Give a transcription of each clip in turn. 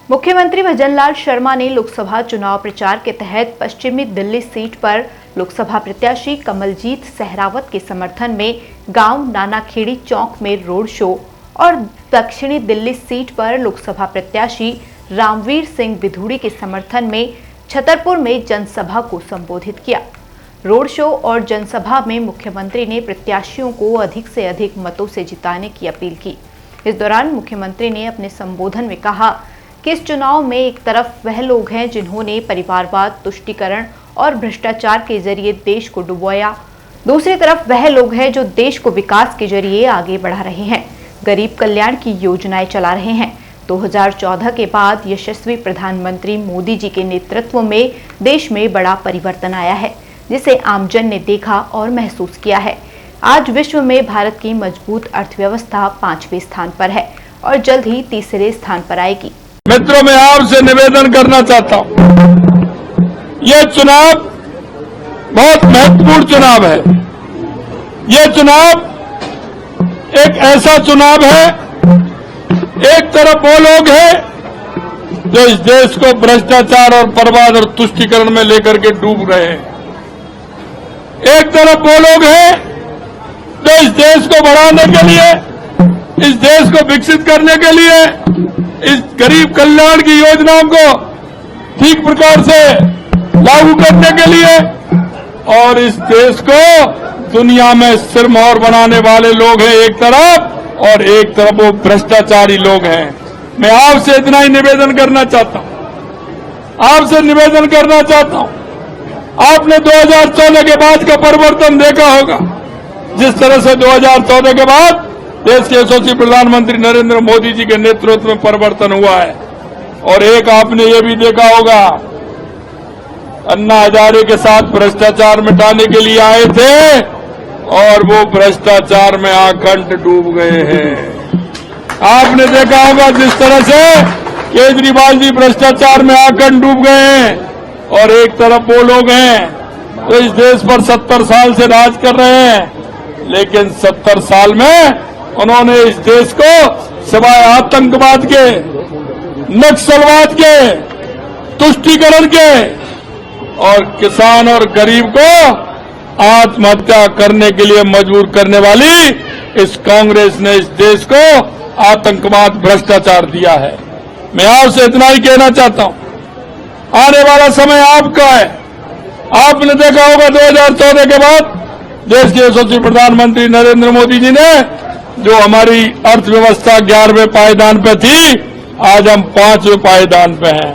मुख्यमंत्री भजनलाल शर्मा ने लोकसभा चुनाव प्रचार के तहत पश्चिमी दिल्ली सीट पर लोकसभा प्रत्याशी कमलजीत सहरावत के समर्थन में गांव नानाखेड़ी चौक में रोड शो और दक्षिणी दिल्ली सीट पर लोकसभा प्रत्याशी रामवीर सिंह बिधूड़ी के समर्थन में छतरपुर में जनसभा को संबोधित किया। रोड शो और जनसभा में मुख्यमंत्री ने प्रत्याशियों को अधिक से अधिक मतों से जिताने की अपील की। इस दौरान मुख्यमंत्री ने अपने संबोधन में कहा कि इस चुनाव में एक तरफ वह लोग हैं जिन्होंने परिवारवाद, तुष्टीकरण और भ्रष्टाचार के जरिए देश को डुबोया, दूसरी तरफ वह लोग हैं जो देश को विकास के जरिए आगे बढ़ा रहे हैं, गरीब कल्याण की योजनाएं चला रहे हैं। 2014 के बाद यशस्वी प्रधानमंत्री मोदी जी के नेतृत्व में देश में बड़ा परिवर्तन आया है, जिसे आमजन ने देखा और महसूस किया है। आज विश्व में भारत की मजबूत अर्थव्यवस्था 5वें स्थान पर है और जल्द ही तीसरे स्थान पर आएगी। मित्रों, मैं आपसे निवेदन करना चाहता हूं, यह चुनाव बहुत महत्वपूर्ण चुनाव है। यह चुनाव एक ऐसा चुनाव है, एक तरफ वो लोग हैं जो इस देश को भ्रष्टाचार और बर्बाद और तुष्टीकरण में लेकर के डूब रहे हैं, एक तरफ वो लोग हैं जो इस देश को बढ़ाने के लिए, इस देश को विकसित करने के लिए, इस गरीब कल्याण की योजनाओं को ठीक प्रकार से लागू करने के लिए और इस देश को दुनिया में सिरमौर बनाने वाले लोग हैं एक तरफ, और एक तरफ वो भ्रष्टाचारी लोग हैं। मैं आपसे इतना ही निवेदन करना चाहता हूं, आपसे निवेदन करना चाहता हूं। आपने 2014 के बाद का परिवर्तन देखा होगा, जिस तरह से 2014 के बाद देश के यशस्वी प्रधानमंत्री नरेंद्र मोदी जी के नेतृत्व में परिवर्तन हुआ है। और एक आपने ये भी देखा होगा, अन्ना हजारे के साथ भ्रष्टाचार मिटाने के लिए आए थे और वो भ्रष्टाचार में आकंठ डूब गए हैं। आपने देखा होगा जिस तरह से केजरीवाल जी भ्रष्टाचार में आकंठ डूब गए हैं और एक तरफ वो लोग हैं तो इस देश पर 70 साल से राज कर रहे हैं, लेकिन 70 साल में उन्होंने इस देश को सिवाय आतंकवाद के, नक्सलवाद के, तुष्टीकरण के और किसान और गरीब को आत्महत्या करने के लिए मजबूर करने वाली इस कांग्रेस ने इस देश को आतंकवाद, भ्रष्टाचार दिया है। मैं आपसे इतना ही कहना चाहता हूं, आने वाला समय आपका है। आपने देखा होगा 2014 के बाद देश के यशस्वी प्रधानमंत्री नरेंद्र मोदी जी ने जो हमारी अर्थव्यवस्था 11वें पायदान पे थी, आज हम 5वें पायदान पे हैं।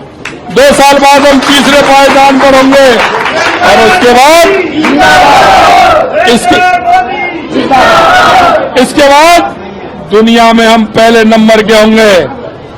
2 साल बाद हम 3रे पायदान पर होंगे और इसके बाद दुनिया में हम पहले नंबर के होंगे।